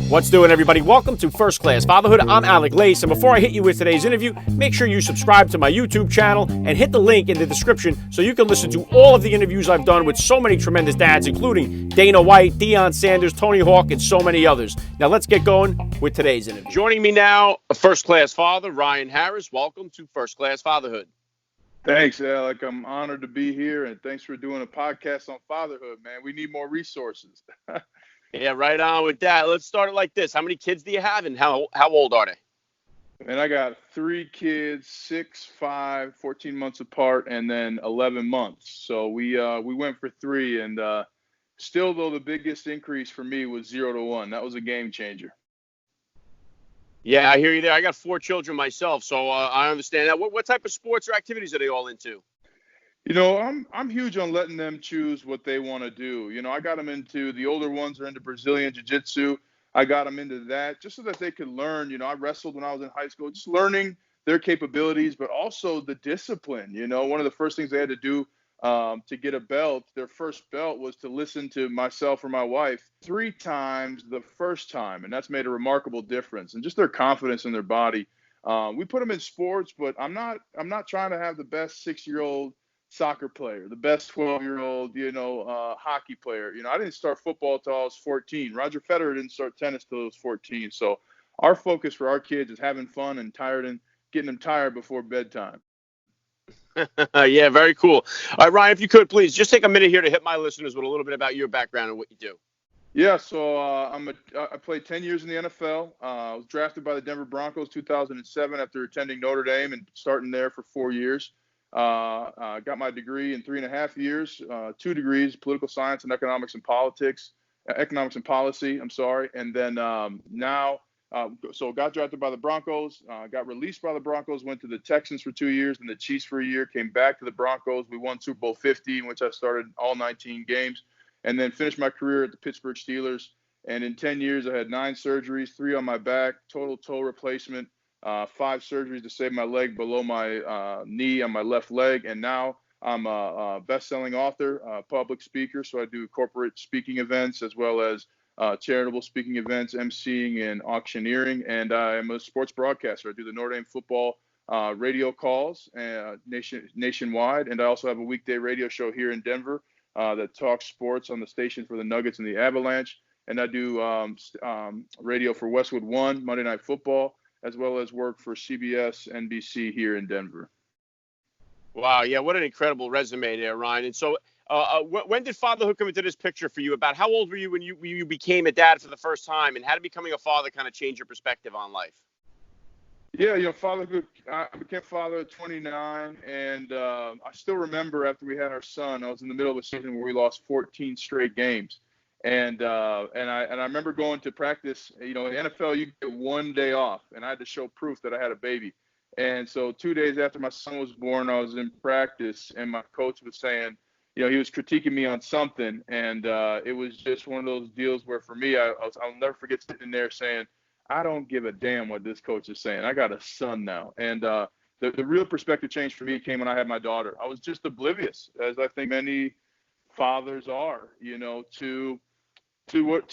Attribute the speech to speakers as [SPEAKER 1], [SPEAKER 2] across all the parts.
[SPEAKER 1] What's doing, everybody? Welcome to First Class Fatherhood. I'm Alec, and before I hit you with today's interview, make sure you subscribe to my YouTube channel and hit the link in the description so you can listen to all of the interviews I've done with so many tremendous dads, including Dana White, Deion Sanders, Tony Hawk, and so many others. Now let's get going with today's interview. Joining me now, a first-class father, Ryan Harris. Welcome to First Class Fatherhood.
[SPEAKER 2] Thanks, Alec. I'm honored to be here, and thanks for doing a podcast on fatherhood, man. We need more resources.
[SPEAKER 1] Yeah, right on with that. Let's start it like this. How many kids do you have, and how old are they?
[SPEAKER 2] And I got 3 kids, 6, 5, 14 months apart, and then 11 months. So we went for 3, and still, though, the biggest increase for me was 0 to 1. That was a game changer.
[SPEAKER 1] Yeah, I hear you there. I got 4 children myself, so I understand that. What type of sports or activities are they all into?
[SPEAKER 2] You know, I'm huge on letting them choose what they want to do. You know, I got them into, the older ones are into Brazilian Jiu-Jitsu. I got them into that just so that they could learn. You know, I wrestled when I was in high school, just learning their capabilities, but also the discipline. You know, one of the first things they had to do to get a belt, their first belt, was to listen to myself or my wife 3 times the first time. And that's made a remarkable difference. And just their confidence in their body. We put them in sports, but I'm not trying to have the best 6-year-old soccer player, the best 12-year-old, hockey player. You know, I didn't start football until I was 14. Roger Federer didn't start tennis till he was 14. So our focus for our kids is having fun and getting them tired before bedtime.
[SPEAKER 1] Yeah, very cool. All right, Ryan, if you could, please just take a minute here to hit my listeners with a little bit about your background and what you do.
[SPEAKER 2] Yeah, so I played 10 years in the NFL. I was drafted by the Denver Broncos 2007 after attending Notre Dame and starting there for 4 years. Got my degree in 3.5 years, 2 degrees, political science and economics and policy. I'm sorry. And then so got drafted by the Broncos, got released by the Broncos, went to the Texans for 2 years and the Chiefs for a year, came back to the Broncos. We won Super Bowl 50, in which I started all 19 games, and then finished my career at the Pittsburgh Steelers. And in 10 years, I had 9 surgeries, 3 on my back, total toe replacement. 5 surgeries to save my leg below my knee on my left leg. And now I'm a best-selling author, public speaker. So I do corporate speaking events as well as charitable speaking events, emceeing and auctioneering. And I'm a sports broadcaster. I do the Notre Dame football radio calls nationwide. And I also have a weekday radio show here in Denver that talks sports on the station for the Nuggets and the Avalanche. And I do radio for Westwood One, Monday Night Football, as well as work for CBS, NBC here in Denver.
[SPEAKER 1] Wow, yeah, what an incredible resume there, Ryan. And so when did fatherhood come into this picture for you? About how old were you when you became a dad for the first time, and how did becoming a father kind of change your perspective on life?
[SPEAKER 2] Yeah, fatherhood, I became a father at 29, and I still remember after we had our son, I was in the middle of a season where we lost 14 straight games. And I remember going to practice. You know, in the NFL, you get 1 day off, and I had to show proof that I had a baby. And so 2 days after my son was born, I was in practice, and my coach was saying, he was critiquing me on something, and it was just one of those deals where, for me, I'll never forget sitting there saying, I don't give a damn what this coach is saying. I got a son now. And the real perspective change for me came when I had my daughter. I was just oblivious, as I think many fathers are, to what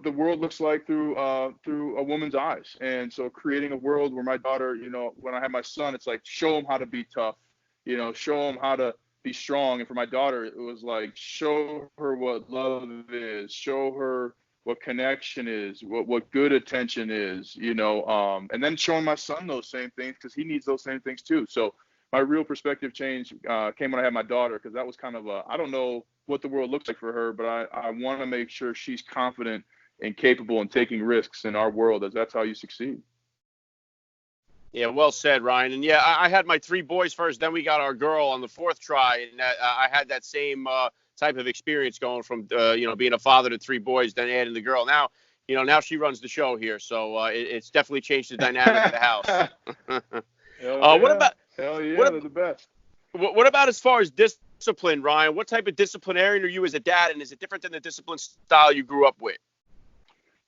[SPEAKER 2] the world looks like through a woman's eyes. And so creating a world where my daughter, when I had my son, it's like, show him how to be tough, show him how to be strong. And for my daughter, it was like, show her what love is, show her what connection is, what good attention is, and then showing my son those same things, because he needs those same things too. So my real perspective change came when I had my daughter, because that was kind of I don't know what the world looks like for her, but I want to make sure she's confident and capable and taking risks in our world, as that's how you succeed.
[SPEAKER 1] Yeah, well said, Ryan. And yeah, I had my 3 boys first, then we got our girl on the 4th try, and I had that same type of experience going from being a father to 3 boys, then adding the girl. Now, now she runs the show here, so it's definitely changed the dynamic of the house. What about?
[SPEAKER 2] Hell yeah, they're the best.
[SPEAKER 1] What about as far as discipline, Ryan? What type of disciplinarian are you as a dad, and is it different than the discipline style you grew up with?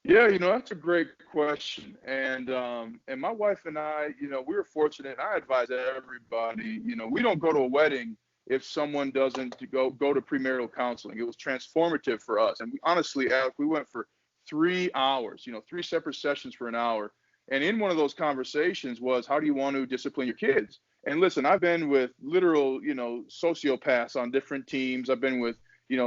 [SPEAKER 2] Yeah, that's a great question. And my wife and I, we were fortunate. I advise everybody, we don't go to a wedding if someone doesn't go to premarital counseling. It was transformative for us. And honestly, Alec, we went for 3 hours, 3 separate sessions for an hour. And in one of those conversations was, how do you want to discipline your kids? And listen, I've been with literal, sociopaths on different teams. I've been with,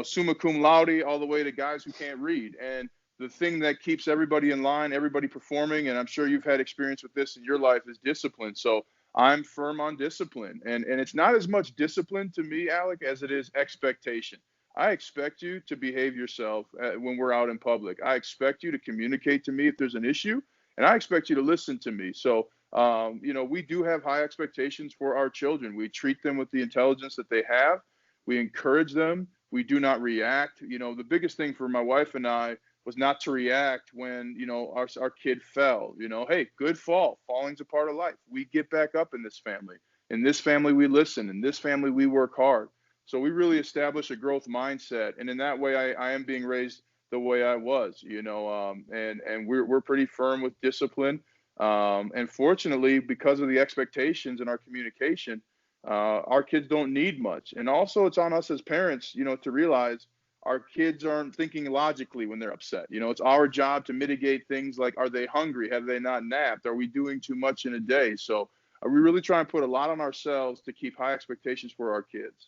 [SPEAKER 2] summa cum laude all the way to guys who can't read. And the thing that keeps everybody in line, everybody performing, and I'm sure you've had experience with this in your life, is discipline. So I'm firm on discipline. And it's not as much discipline to me, Alec, as it is expectation. I expect you to behave yourself when we're out in public. I expect you to communicate to me if there's an issue, and I expect you to listen to me. So, we do have high expectations for our children. We treat them with the intelligence that they have. We encourage them. We do not react. The biggest thing for my wife and I was not to react when, our kid fell. Hey, good fall. Falling's a part of life. We get back up in this family. In this family, we listen. In this family, we work hard. So we really establish a growth mindset. And in that way, I am being raised the way I was, and we're pretty firm with discipline. And fortunately, because of the expectations in our communication, our kids don't need much. And also it's on us as parents, to realize our kids aren't thinking logically when they're upset. It's our job to mitigate things like, are they hungry? Have they not napped? Are we doing too much in a day? So we really try and put a lot on ourselves to keep high expectations for our kids.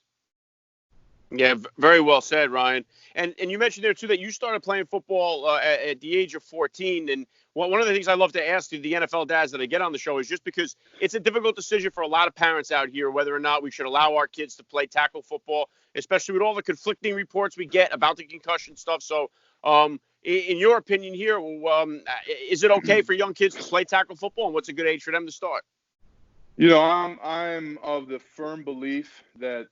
[SPEAKER 1] Yeah, very well said, Ryan. And you mentioned there, too, that you started playing football at the age of 14. And one of the things I love to ask the NFL dads that I get on the show is just because it's a difficult decision for a lot of parents out here whether or not we should allow our kids to play tackle football, especially with all the conflicting reports we get about the concussion stuff. So in your opinion here, is it okay for young kids to play tackle football, and what's a good age for them to start?
[SPEAKER 2] I'm of the firm belief that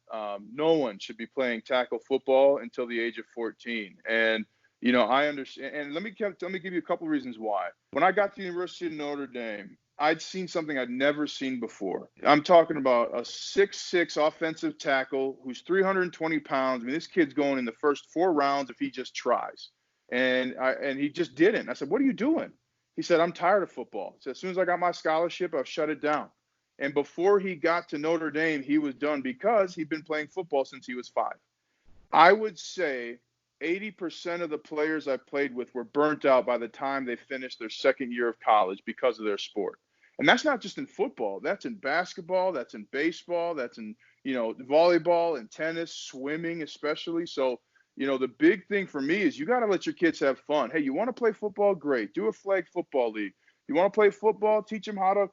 [SPEAKER 2] no one should be playing tackle football until the age of 14. And, I understand. And let me give you a couple reasons why. When I got to the University of Notre Dame, I'd seen something I'd never seen before. I'm talking about a 6'6" offensive tackle who's 320 pounds. I mean, this kid's going in the first 4 rounds if he just tries. And he just didn't. I said, what are you doing? He said, I'm tired of football. He said, as soon as I got my scholarship, I've shut it down. And before he got to Notre Dame, he was done because he'd been playing football since he was 5. I would say 80% of the players I played with were burnt out by the time they finished their second year of college because of their sport. And that's not just in football. That's in basketball. That's in baseball. That's in, volleyball and tennis, swimming especially. So, the big thing for me is you got to let your kids have fun. Hey, you want to play football? Great. Do a flag football league. You want to play football? Teach them how to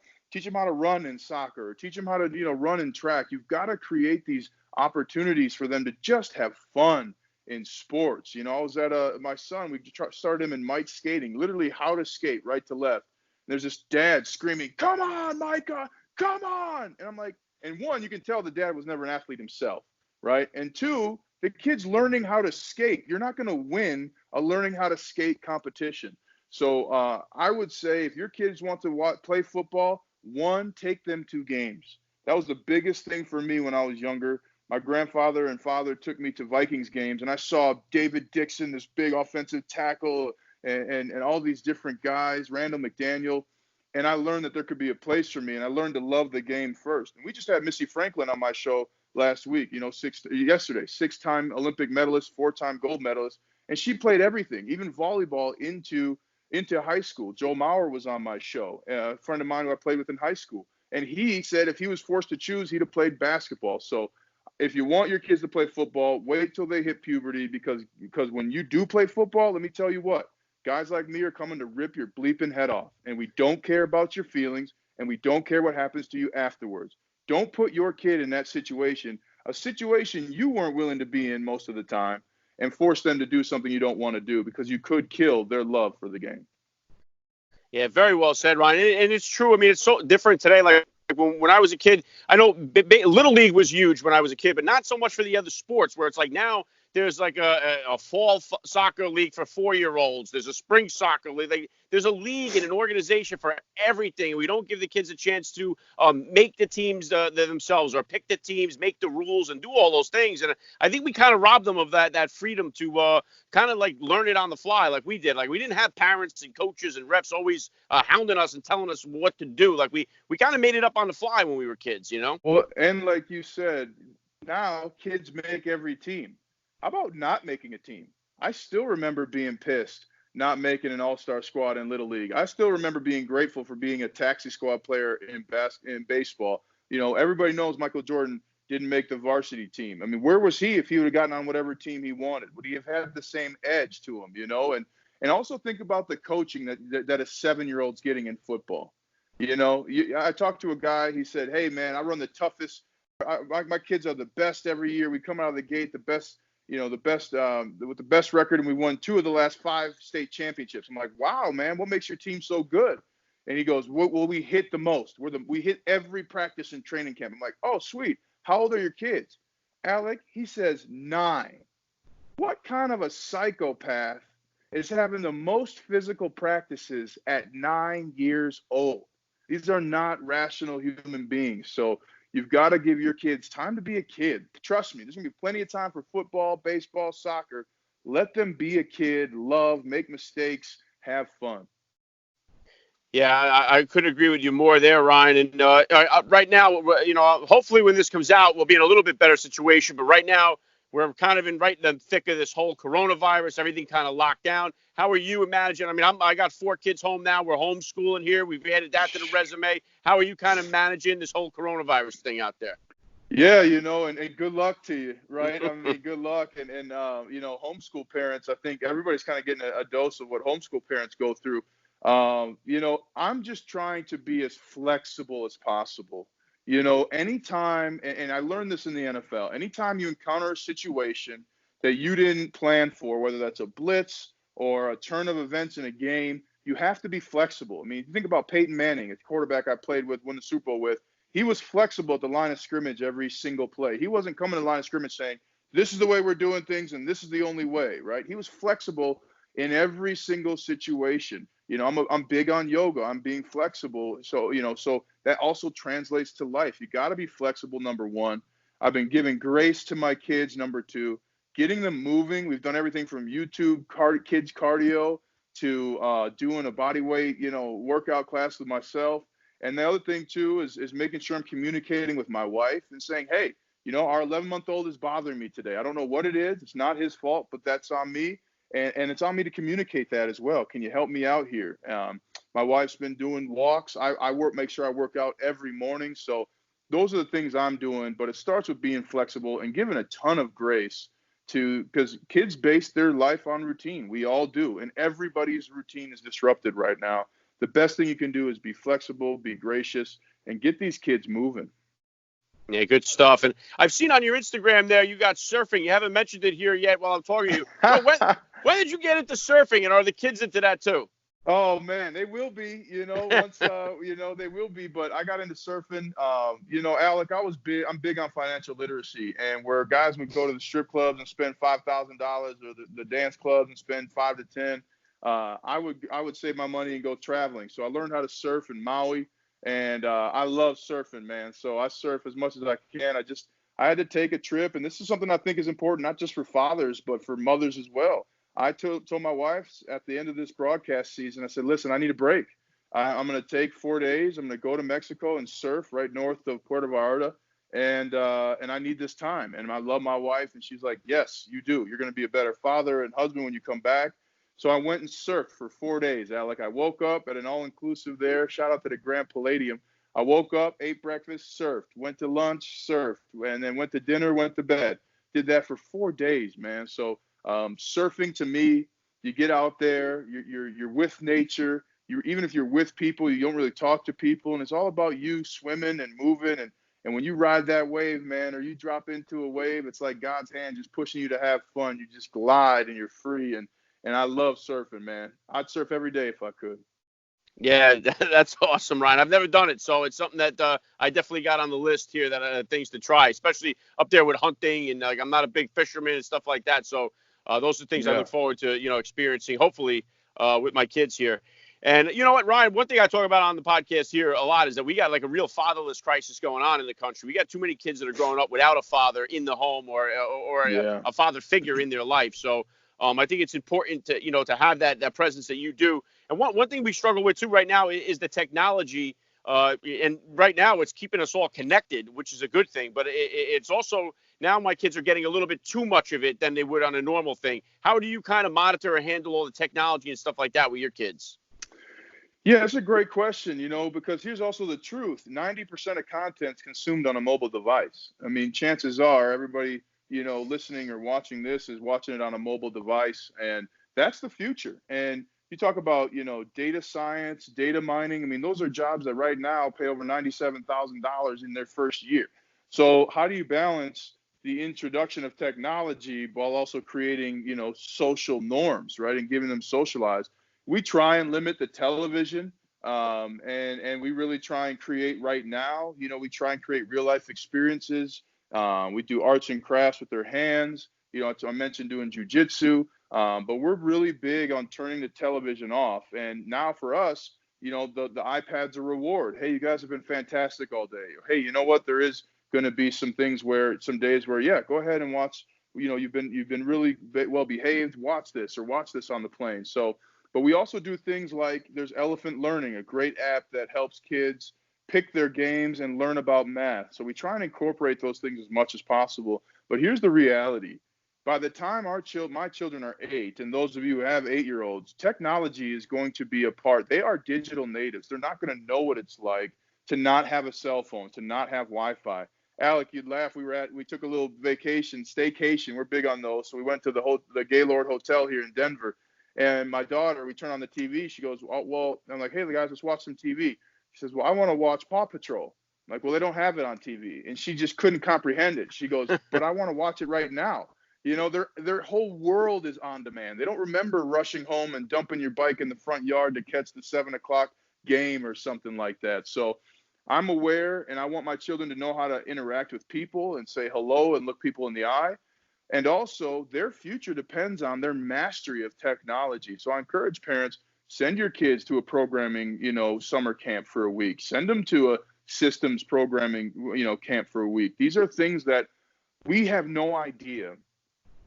[SPEAKER 2] run in soccer, or teach them how to, run in track. You've got to create these opportunities for them to just have fun in sports. I was at my son, we started him in Mike skating, literally how to skate right to left. And there's this dad screaming, come on, Micah, come on. And I'm like, and one, you can tell the dad was never an athlete himself, right? And two, the kid's learning how to skate. You're not going to win a learning how to skate competition. So I would say if your kids want to play football, one, take them to games. That was the biggest thing for me when I was younger. My grandfather and father took me to Vikings games, and I saw David Dixon, this big offensive tackle, and all these different guys, Randall McDaniel, and I learned that there could be a place for me, and I learned to love the game first. And we just had Missy Franklin on my show last week, yesterday, 6-time Olympic medalist, 4-time gold medalist, and she played everything, even volleyball into high school. Joe Mauer was on my show, a friend of mine who I played with in high school. And he said if he was forced to choose, he'd have played basketball. So if you want your kids to play football, wait till they hit puberty, because when you do play football, let me tell you what, guys like me are coming to rip your bleeping head off. And we don't care about your feelings, and we don't care what happens to you afterwards. Don't put your kid in that situation, a situation you weren't willing to be in most of the time, and force them to do something you don't want to do, because you could kill their love for the game.
[SPEAKER 1] Yeah, very well said, Ryan. And it's true. I mean, it's so different today. Like when I was a kid, I know Little League was huge when I was a kid, but not so much for the other sports, where it's like now there's like a fall soccer league for 4-year-olds. There's a spring soccer league. There's a league and an organization for everything. We don't give the kids a chance to make the teams themselves, or pick the teams, make the rules, and do all those things. And I think we kind of robbed them of that freedom to kind of like learn it on the fly, like we did. Like we didn't have parents and coaches and refs always hounding us and telling us what to do. Like we kind of made it up on the fly when we were kids,
[SPEAKER 2] Well, and like you said, now kids make every team. How about not making a team? I still remember being pissed not making an all-star squad in Little League. I still remember being grateful for being a taxi squad player in baseball. You know, everybody knows Michael Jordan didn't make the varsity team. I mean, where was he if he would have gotten on whatever team he wanted? Would he have had the same edge to him, you know? And also think about the coaching that a 7-year-old's getting in football. You know, I talked to a guy, he said, hey, man, I run the toughest. My kids are the best every year. We come out of the gate the best, with the best record, and we won 2 of the last 5 state championships. I'm like, wow, man, what makes your team so good? And he goes, well, we hit the most. We hit every practice and training camp. I'm like, oh, sweet. How old are your kids? Alec, he says 9. What kind of a psychopath is having the most physical practices at 9 years old? These are not rational human beings. So you've got to give your kids time to be a kid. Trust me, there's going to be plenty of time for football, baseball, soccer. Let them be a kid, love, make mistakes, have fun.
[SPEAKER 1] Yeah, I couldn't agree with you more there, Ryan. And right now, hopefully when this comes out, we'll be in a little bit better situation. But right now, we're kind of right in the thick of this whole coronavirus, everything kind of locked down. How are you managing? I mean, I got 4 kids home now. We're homeschooling here. We've added that to the resume. How are you kind of managing this whole coronavirus thing out there?
[SPEAKER 2] Yeah, and good luck to you, right? I mean, good luck. And homeschool parents, I think everybody's kind of getting a dose of what homeschool parents go through. I'm just trying to be as flexible as possible. Anytime, and I learned this in the NFL, anytime you encounter a situation that you didn't plan for, whether that's a blitz or a turn of events in a game, you have to be flexible. I mean, think about Peyton Manning, a quarterback I played with, won the Super Bowl with. He was flexible at the line of scrimmage every single play. He wasn't coming to the line of scrimmage saying, this is the way we're doing things and this is the only way, right? He was flexible in every single situation. I'm big on yoga. I'm being flexible. So that also translates to life. You got to be flexible, number 1. I've been giving grace to my kids, number 2. Getting them moving. We've done everything from YouTube kids cardio to doing a body weight, workout class with myself. And the other thing, too, is making sure I'm communicating with my wife and saying, hey, our 11-month-old is bothering me today. I don't know what it is. It's not his fault, but that's on me. And it's on me to communicate that as well. Can you help me out here? My wife's been doing walks. I make sure I work out every morning. So those are the things I'm doing. But it starts with being flexible and giving a ton of grace because kids base their life on routine. We all do. And everybody's routine is disrupted right now. The best thing you can do is be flexible, be gracious, and get these kids moving.
[SPEAKER 1] Yeah, good stuff. And I've seen on your Instagram there you got surfing. You haven't mentioned it here yet while I'm talking to you. So when did you get into surfing, and are the kids into that too?
[SPEAKER 2] Oh, man, they will be, once, they will be. But I got into surfing. Alec, I'm big on financial literacy. And where guys would go to the strip clubs and spend $5,000 or the dance clubs and spend $5,000 to $10,000, I would save my money and go traveling. So I learned how to surf in Maui. And I love surfing, man. So I surf as much as I can. I had to take a trip. And this is something I think is important, not just for fathers, but for mothers as well. I told my wife at the end of this broadcast season, I said, listen, I need a break. I'm going to take 4 days. I'm going to go to Mexico and surf right north of Puerto Vallarta. And I need this time. And I love my wife. And she's like, yes, you do. You're going to be a better father and husband when you come back. So I went and surfed for 4 days, Alec. I woke up at an all-inclusive there. Shout out to the Grand Palladium. I woke up, ate breakfast, surfed, went to lunch, surfed, and then went to dinner, went to bed. Did that for 4 days, man. So surfing to me, you get out there, you're with nature. Even if you're with people, you don't really talk to people, and it's all about you swimming and moving. And when you ride that wave, man, or you drop into a wave, it's like God's hand just pushing you to have fun. You just glide and you're free. And I love surfing, man. I'd surf every day if I could.
[SPEAKER 1] Yeah, that's awesome, Ryan. I've never done it, so it's something that I definitely got on the list here that things to try, especially up there with hunting. And I'm not a big fisherman and stuff like that, so those are things I look forward to, experiencing, hopefully, with my kids here. And you know what, Ryan, one thing I talk about on the podcast here a lot is that we got like a real fatherless crisis going on in the country. We got too many kids that are growing up without a father in the home or a father figure in their life. So I think it's important to, to have that presence that you do. And one thing we struggle with too right now is the technology. And right now it's keeping us all connected, which is a good thing. But it's also now my kids are getting a little bit too much of it than they would on a normal thing. How do you kind of monitor and handle all the technology and stuff like that with your kids?
[SPEAKER 2] Yeah, that's a great question, because here's also the truth. 90% of content's consumed on a mobile device. I mean, chances are everybody, listening or watching this is watching it on a mobile device, and that's the future. And you talk about, data science, data mining. I mean, those are jobs that right now pay over $97,000 in their first year. So how do you balance the introduction of technology while also creating, social norms, right, and giving them socialized? We try and limit the television, and we really try and create right now. We try and create real life experiences. We do arts and crafts with their hands. I mentioned doing jujitsu, but we're really big on turning the television off. And now for us, the iPad's a reward. Hey, you guys have been fantastic all day. Hey, you know what? There is going to be some days where, yeah, go ahead and watch. You've been really well behaved. Watch this on the plane. So. But we also do things like there's Elephant Learning, a great app that helps kids pick their games and learn about math. So we try and incorporate those things as much as possible. But here's the reality. By the time my children are 8, and those of you who have 8-year-olds, technology is going to be a part. They are digital natives. They're not going to know what it's like to not have a cell phone, to not have Wi-Fi. Alec, you'd laugh. We took a little vacation, staycation. We're big on those. So we went to the Gaylord Hotel here in Denver. And my daughter, we turn on the TV. She goes, oh, well, I'm like, hey, guys, let's watch some TV. She says, well, I want to watch Paw Patrol. I'm like, well, they don't have it on TV. And she just couldn't comprehend it. She goes, but I want to watch it right now. Their whole world is on demand. They don't remember rushing home and dumping your bike in the front yard to catch the 7 o'clock game or something like that. So I'm aware, and I want my children to know how to interact with people and say hello and look people in the eye. And also, their future depends on their mastery of technology. So I encourage parents, send your kids to a programming, summer camp for a week. Send them to a systems programming, camp for a week. These are things that we have no idea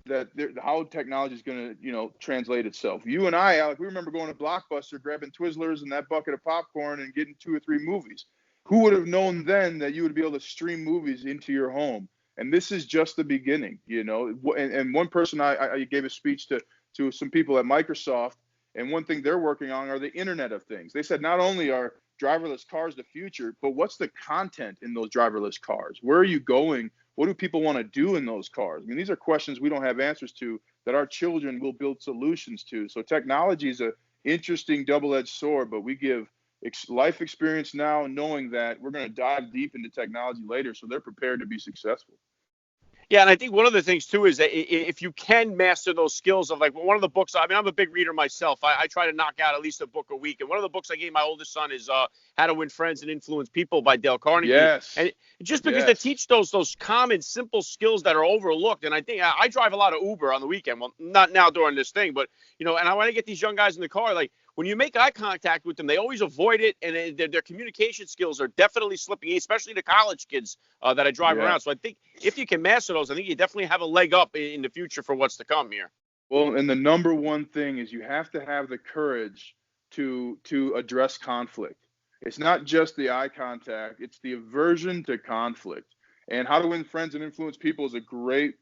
[SPEAKER 2] that how technology is going to, translate itself. You and I, Alec, we remember going to Blockbuster, grabbing Twizzlers and that bucket of popcorn and getting 2 or 3 movies. Who would have known then that you would be able to stream movies into your home? And this is just the beginning, And one person I gave a speech to some people at Microsoft, and one thing they're working on are the Internet of Things. They said not only are driverless cars the future, but what's the content in those driverless cars? Where are you going? What do people want to do in those cars? I mean, these are questions we don't have answers to that our children will build solutions to. So technology is an interesting double-edged sword, but we give life experience now, knowing that we're going to dive deep into technology later, so they're prepared to be successful.
[SPEAKER 1] Yeah, and I think one of the things, too, is that if you can master those skills of, like, one of the books, I mean, I'm a big reader myself. I try to knock out at least a book a week. And one of the books I gave my oldest son is How to Win Friends and Influence People by Dale Carnegie.
[SPEAKER 2] Yes.
[SPEAKER 1] And just because they teach those common, simple skills that are overlooked. And I think I drive a lot of Uber on the weekend. Well, not now during this thing, but, and I want to get these young guys in the car, like, when you make eye contact with them, they always avoid it, and their communication skills are definitely slipping, especially the college kids that I drive around. So I think if you can master those, I think you definitely have a leg up in the future for what's to come here.
[SPEAKER 2] Well, and the number one thing is you have to have the courage to address conflict. It's not just the eye contact, it's the aversion to conflict. And How to Win Friends and Influence People is a great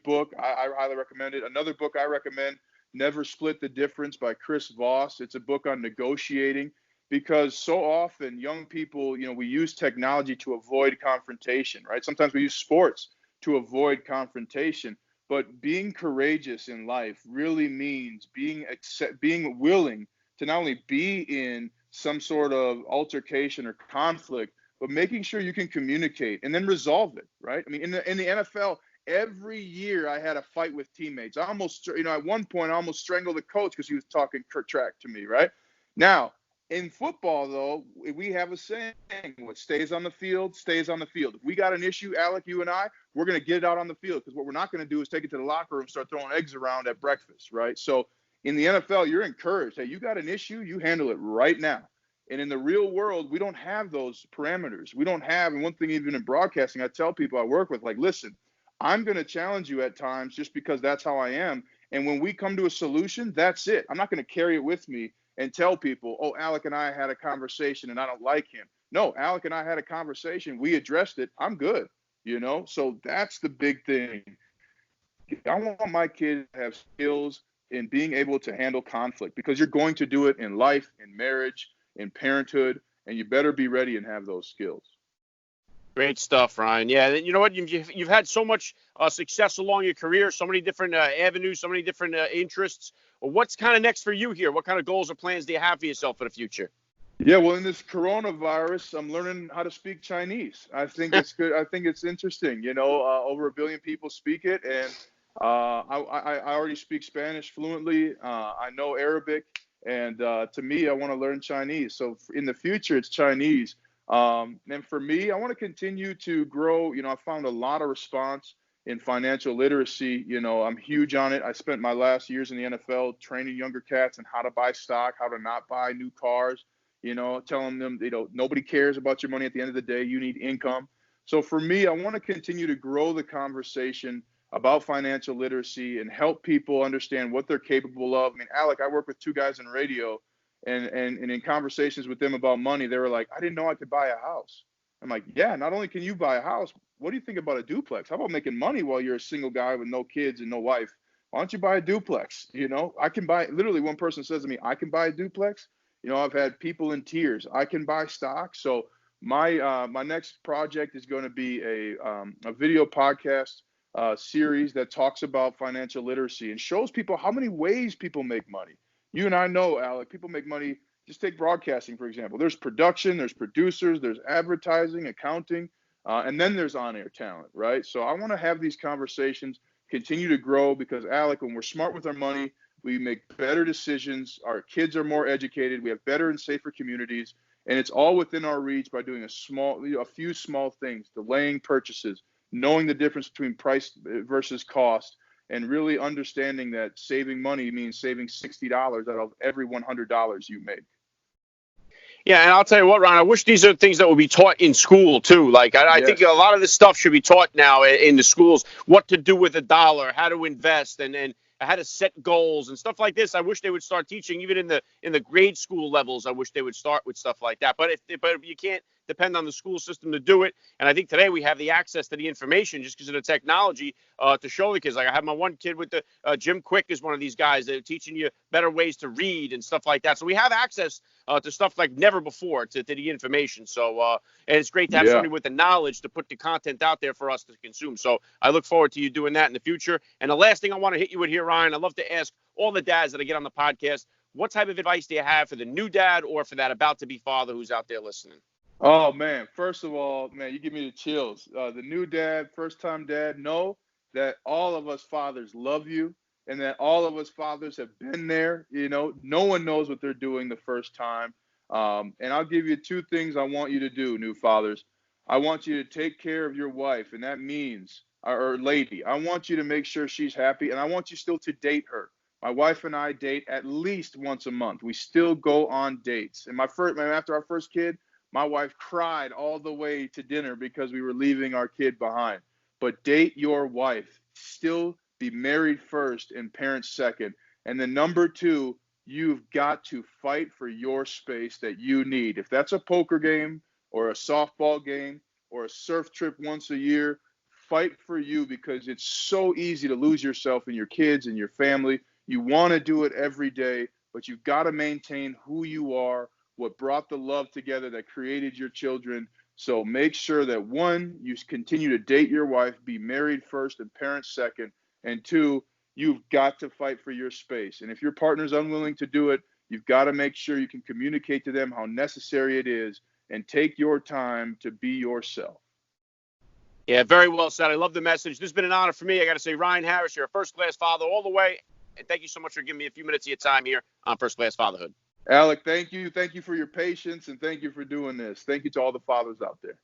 [SPEAKER 2] book. I highly recommend it. Another book I recommend, Never Split the Difference by Chris Voss. It's a book on negotiating, because so often young people, we use technology to avoid confrontation, right? Sometimes we use sports to avoid confrontation, but being courageous in life really means being willing to not only be in some sort of altercation or conflict, but making sure you can communicate and then resolve it, right? I mean, in the NFL, every year I had a fight with teammates. I almost, at one point, I almost strangled the coach because he was talking track to me, right? Now, in football, though, we have a saying: what stays on the field, stays on the field. If we got an issue, Alec, you and I, we're going to get it out on the field, because what we're not going to do is take it to the locker room and start throwing eggs around at breakfast, right? So in the NFL, you're encouraged. Hey, you got an issue, you handle it right now. And in the real world, we don't have those parameters. We don't have, and one thing even in broadcasting, I tell people I work with, like, listen, I'm going to challenge you at times just because that's how I am. And when we come to a solution, that's it. I'm not going to carry it with me and tell people, oh, Alec and I had a conversation and I don't like him. No, Alec and I had a conversation. We addressed it. I'm good. So that's the big thing. I want my kids to have skills in being able to handle conflict, because you're going to do it in life, in marriage, in parenthood, and you better be ready and have those skills.
[SPEAKER 1] Great stuff, Ryan. Yeah, you know what? You've had so much success along your career, so many different avenues, so many different interests. Well, what's kind of next for you here? What kind of goals or plans do you have for yourself for the future?
[SPEAKER 2] Yeah, well, in this coronavirus, I'm learning how to speak Chinese. I think it's good. I think it's interesting. Over 1 billion people speak it, and I already speak Spanish fluently. I know Arabic, and to me, I want to learn Chinese. So in the future, it's Chinese. And for me, I want to continue to grow. I found a lot of response in financial literacy. I'm huge on it. I spent my last years in the NFL training younger cats on how to buy stock, how to not buy new cars. Telling them, nobody cares about your money at the end of the day. You need income. So for me, I want to continue to grow the conversation about financial literacy and help people understand what they're capable of. I mean, Alec, I work with 2 guys in radio, and in conversations with them about money, they were like, I didn't know I could buy a house. I'm like, yeah, not only can you buy a house, what do you think about a duplex? How about making money while you're a single guy with no kids and no wife? Why don't you buy a duplex? I can buy, literally one person says to me, I can buy a duplex. I've had people in tears. I can buy stock. So my next project is going to be a video podcast series that talks about financial literacy and shows people how many ways people make money. You and I know, Alec, people make money. Just take broadcasting, for example. There's production, there's producers, there's advertising, accounting, and then there's on-air talent, right? So I want to have these conversations, continue to grow, because, Alec, when we're smart with our money, we make better decisions. Our kids are more educated. We have better and safer communities. And it's all within our reach by doing a few small things, delaying purchases, knowing the difference between price versus cost, and really understanding that saving money means saving $60 out of every $100 you make.
[SPEAKER 1] Yeah, and I'll tell you what, Ron, I wish these are things that would be taught in school, too. Like, I
[SPEAKER 2] Yes.
[SPEAKER 1] think a lot of this stuff should be taught now in the schools, what to do with a dollar, how to invest, and how to set goals and stuff like this. I wish they would start teaching even in the grade school levels. I wish they would start with stuff like that. But if you can't depend on the school system to do it, and I think today we have the access to the information just because of the technology to show the kids. Like I have my one kid with the Jim Quick is one of these guys that are teaching you better ways to read and stuff like that. So we have access to stuff like never before to the information. So and it's great to have somebody with the knowledge to put the content out there for us to consume. So I look forward to you doing that in the future. And the last thing I want to hit you with here, Ryan, I'd love to ask all the dads that I get on the podcast, what type of advice do you have for the new dad or for that about to be father who's out there listening?
[SPEAKER 2] Oh, man. First of all, man, you give me the chills. The new dad, first time dad, know that all of us fathers love you, and that all of us fathers have been there. No one knows what they're doing the first time. And I'll give you 2 things I want you to do, new fathers. I want you to take care of your wife, and that means, or lady, I want you to make sure she's happy, and I want you still to date her. My wife and I date at least once a month. We still go on dates. And after our first kid, my wife cried all the way to dinner because we were leaving our kid behind. But date your wife. Still be married first and parents second. And then number 2, you've got to fight for your space that you need. If that's a poker game or a softball game or a surf trip once a year, fight for you, because it's so easy to lose yourself in your kids and your family. You want to do it every day, but you've got to maintain who you are, what brought the love together that created your children. So make sure that 1, you continue to date your wife, be married first and parents second, and 2, you've got to fight for your space. And if your partner's unwilling to do it, you've got to make sure you can communicate to them how necessary it is and take your time to be yourself.
[SPEAKER 1] Yeah, very well said. I love the message. This has been an honor for me. I got to say, Ryan Harris, you're a first-class father all the way. And thank you so much for giving me a few minutes of your time here on First Class Fatherhood.
[SPEAKER 2] Alec, thank you. Thank you for your patience, and thank you for doing this. Thank you to all the fathers out there.